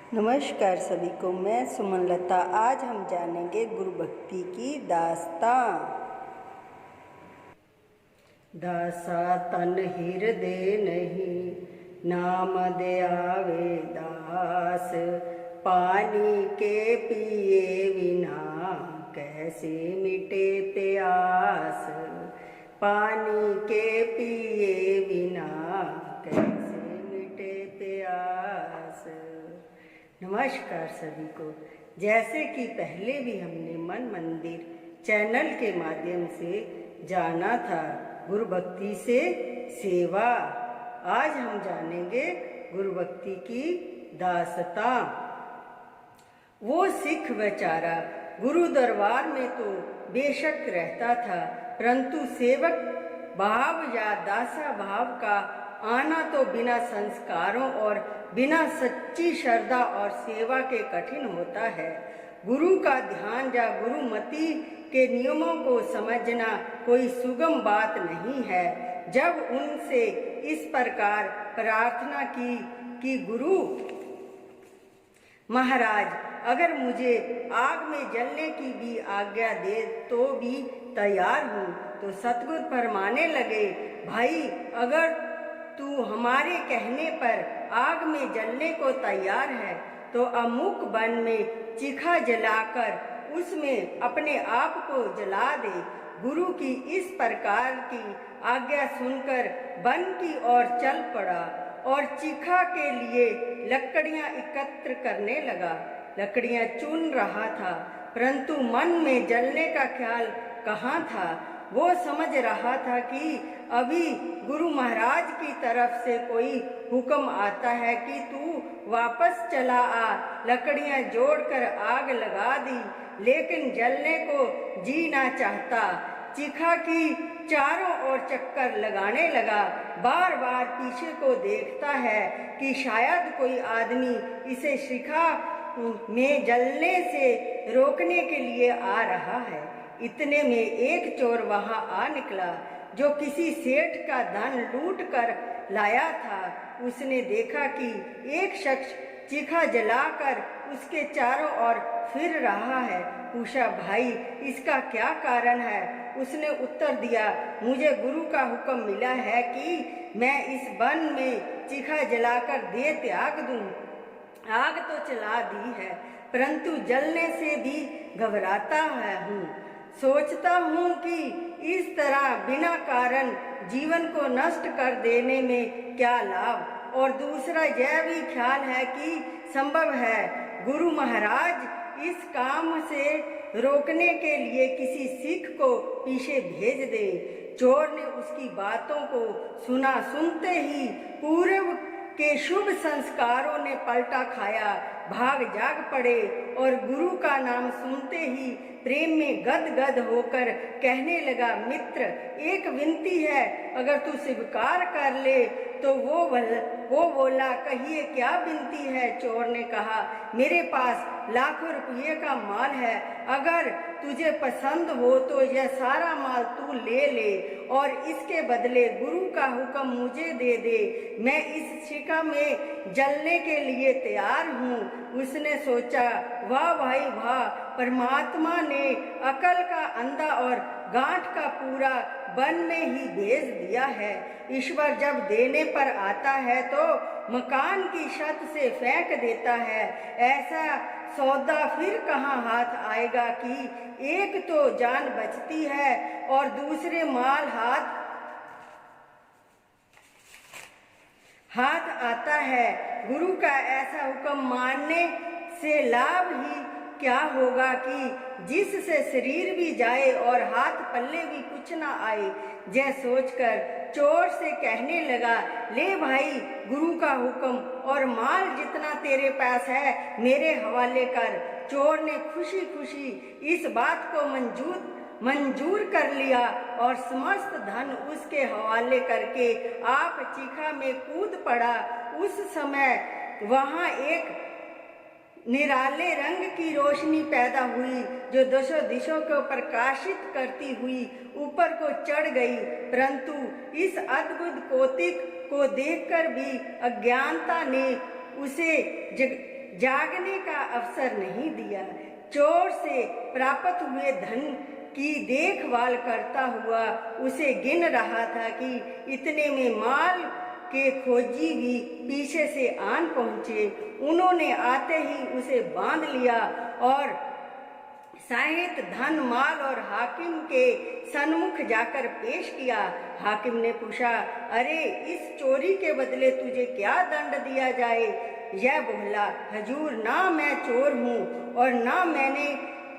नमस्कार सभी को, मैं सुमन लता। आज हम जानेंगे गुरु भक्ति की दास्तां। दासा तन हिरदे नहीं, नाम दे आवे दास। पानी के पिए बिना कैसे मिटे प्यास। पानी के पिए बिना कैसे मिटे प्यास। नमस्कार सभी को। जैसे कि पहले भी हमने मन मंदिर चैनल के माध्यम से जाना था गुरु भक्ति से सेवा, आज हम जानेंगे गुरु भक्ति की दास्तां। वो सिख बेचारा गुरु दरबार में तो बेशक रहता था, परंतु सेवक भाव या दासा भाव का आना तो बिना संस्कारों और बिना सच्ची श्रद्धा और सेवा के कठिन होता है। गुरु का ध्यान या गुरुमति के नियमों को समझना कोई सुगम बात नहीं है। जब उनसे इस प्रकार प्रार्थना की कि गुरु महाराज, अगर मुझे आग में जलने की भी आज्ञा दे तो भी तैयार हूँ, तो सतगुरु फरमाने लगे, भाई अगर तू हमारे कहने पर आग में जलने को तैयार है तो अमुक वन में चिखा जलाकर उसमें अपने आप को जला दे। गुरु की इस प्रकार की आज्ञा सुनकर वन की ओर चल पड़ा और चिखा के लिए लकड़ियां एकत्र करने लगा। लकड़ियां चुन रहा था, परंतु मन में जलने का ख्याल कहाँ था। वो समझ रहा था कि अभी गुरु महाराज की तरफ से कोई हुक्म आता है कि तू वापस चला आ। लकड़ियां जोड़कर आग लगा दी, लेकिन जलने को जी ना चाहता। चिखा की चारों ओर चक्कर लगाने लगा। बार बार पीछे को देखता है कि शायद कोई आदमी इसे शिखा में जलने से रोकने के लिए आ रहा है। इतने में एक चोर वहां आ निकला जो किसी सेठ का धन लूट कर लाया था। उसने देखा कि एक शख्स चिखा जलाकर उसके चारों ओर फिर रहा है। पूछा, भाई इसका क्या कारण है? उसने उत्तर दिया, मुझे गुरु का हुक्म मिला है कि मैं इस वन में चिखा जलाकर दे त्याग दूं। आग तो चला दी है, परंतु जलने से भी घबराता हूँ। सोचता हूँ कि इस तरह बिना कारण जीवन को नष्ट कर देने में क्या लाभ। और दूसरा यह भी ख्याल है कि संभव है गुरु महाराज इस काम से रोकने के लिए किसी सिख को पीछे भेज दे। चोर ने उसकी बातों को सुना। सुनते ही पूर्व के शुभ संस्कारों ने पलटा खाया, भाग जाग पड़े और गुरु का नाम सुनते ही प्रेम में गदगद होकर कहने लगा, मित्र एक विनती है, अगर तू स्वीकार कर ले तो वो बोला, कहिए क्या विनती है? चोर ने कहा, मेरे पास लाखों रुपये का माल है, अगर तुझे पसंद हो तो यह सारा माल तू ले ले और इसके बदले गुरु का हुक्म मुझे दे दे। मैं इस शिखा में जलने के लिए तैयार हूँ। उसने सोचा, वाह भाई वाह, परमात्मा ने अकल का अंधा और गांठ का पूरा वन में ही भेज दिया है। ईश्वर जब देने पर आता है तो मकान की छत से फेंक देता है। ऐसा सौदा फिर कहाँ हाथ आएगा कि एक तो जान बचती है और दूसरे माल हाथ आता है। गुरु का ऐसा हुक्म मानने से लाभ ही क्या होगा कि जिससे शरीर भी जाए और हाथ पल्ले भी कुछ ना आए। यह सोचकर चोर से कहने लगा, ले भाई गुरु का हुक्म और माल जितना तेरे पास है मेरे हवाले कर। चोर ने खुशी खुशी इस बात को मंजूर कर लिया और समस्त धन उसके हवाले करके आप चिखा में कूद पड़ा। उस समय वहां एक निराले रंग की रोशनी पैदा हुई जो दशों दिशों को प्रकाशित करती हुई ऊपर को चढ़ गई, परंतु इस अद्भुत कौतिक को देखकर भी अज्ञानता ने उसे जागने का अवसर नहीं दिया। चोर से प्राप्त हुए धन की देखभाल करता हुआ उसे गिन रहा था कि इतने में माल के खोजी भी पीछे से आन पहुंचे। उन्होंने आते ही उसे बांध लिया और साहित धन माल और हाकिम के सन्मुख जाकर पेश किया। हाकिम ने पूछा, अरे इस चोरी के बदले तुझे क्या दंड दिया जाए? यह बोला, हजूर, ना मैं चोर हूँ और ना मैंने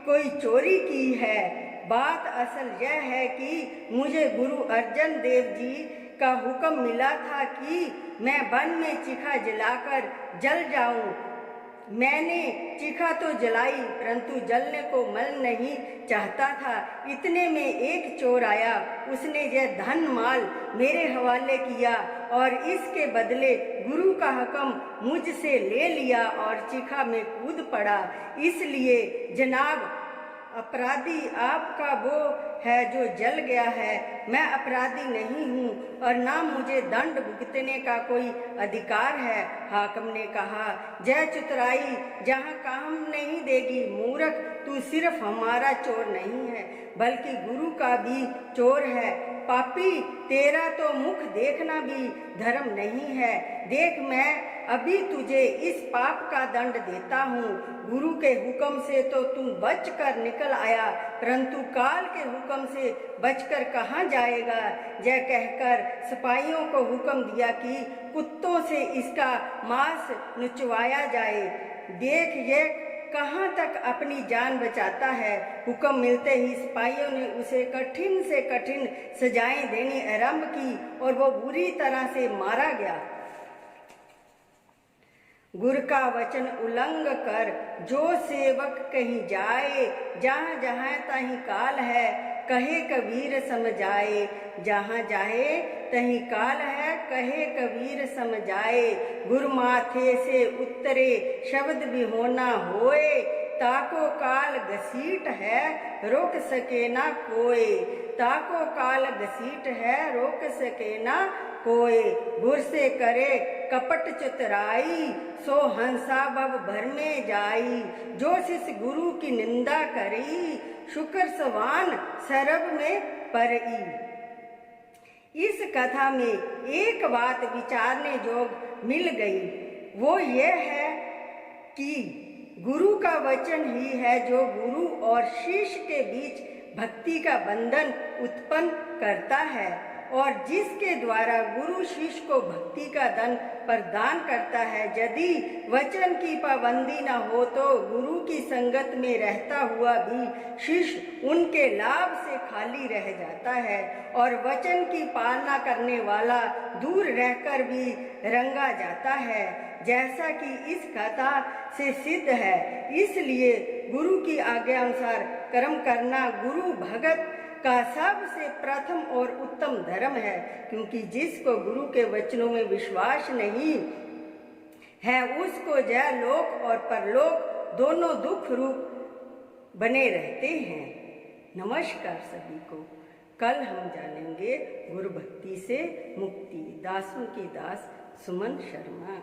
कोई चोरी की है। बात असल यह है कि मुझे गुरु अर्जन देव जी का हुक्म मिला था कि मैं वन में चिखा जलाकर जल जाऊं। मैंने चिखा तो जलाई, परंतु जलने को मन नहीं चाहता था। इतने में एक चोर आया, उसने यह धन माल मेरे हवाले किया और इसके बदले गुरु का हुक्म मुझसे ले लिया और चिखा में कूद पड़ा। इसलिए जनाब, अपराधी आपका वो है जो जल गया है। मैं अपराधी नहीं हूँ और ना मुझे दंड भुगतने का कोई अधिकार है। हाकिम ने कहा, जय चतुराई जहाँ काम नहीं देगी। मूर्ख, तू सिर्फ हमारा चोर नहीं है बल्कि गुरु का भी चोर है। पापी, तेरा तो मुख देखना भी धर्म नहीं है। देख, मैं अभी तुझे इस पाप का दंड देता हूँ। गुरु के हुक्म से तो तू बचकर निकल आया, परंतु काल के हुक्म से बचकर कहाँ जाएगा? यह कहकर सिपाहियों को हुक्म दिया कि कुत्तों से इसका मांस नुचवाया जाए। देख, ये कहाँ तक अपनी जान बचाता है। हुक्म मिलते ही सिपाहियों ने उसे कठिन से कठिन सजाएं देनी आरंभ की और वो बुरी तरह से मारा गया। गुर का वचन उल्लंघ कर जो सेवक कहीं जाए, जहाँ जहाँ तहीं काल है, कहे कबीर समझाए। जहाँ जाए तहीं काल है, कहे कबीर समझाए। गुर माथे से उतरे शब्द भी होना होए, ताको काल घसीट है रोक सके ना कोई। ताको काल घसीट है रोक सके ना कोई। गुर से करे कपट चतुराई, सो हंसा भव भर में जाई। जो शिष्य गुरु की निंदा करी, शुक्र सवान सरब में परई। इस कथा में एक बात विचारने जोग मिल गई, वो ये है कि गुरु का वचन ही है जो गुरु और शिष्य के बीच भक्ति का बंधन उत्पन्न करता है और जिसके द्वारा गुरु शिष्य को भक्ति का धन प्रदान करता है। यदि वचन की पाबंदी न हो तो गुरु की संगत में रहता हुआ भी शिष्य उनके लाभ से खाली रह जाता है और वचन की पालना करने वाला दूर रहकर भी रंगा जाता है, जैसा कि इस कथा से सिद्ध है। इसलिए गुरु की आज्ञा अनुसार कर्म करना गुरु भगत का सबसे प्रथम और उत्तम धर्म है, क्योंकि जिसको गुरु के वचनों में विश्वास नहीं है उसको जय लोक और परलोक दोनों दुख रूप बने रहते हैं। नमस्कार सभी को। कल हम जानेंगे गुरु भक्ति से मुक्ति। दासों की दास सुमन शर्मा।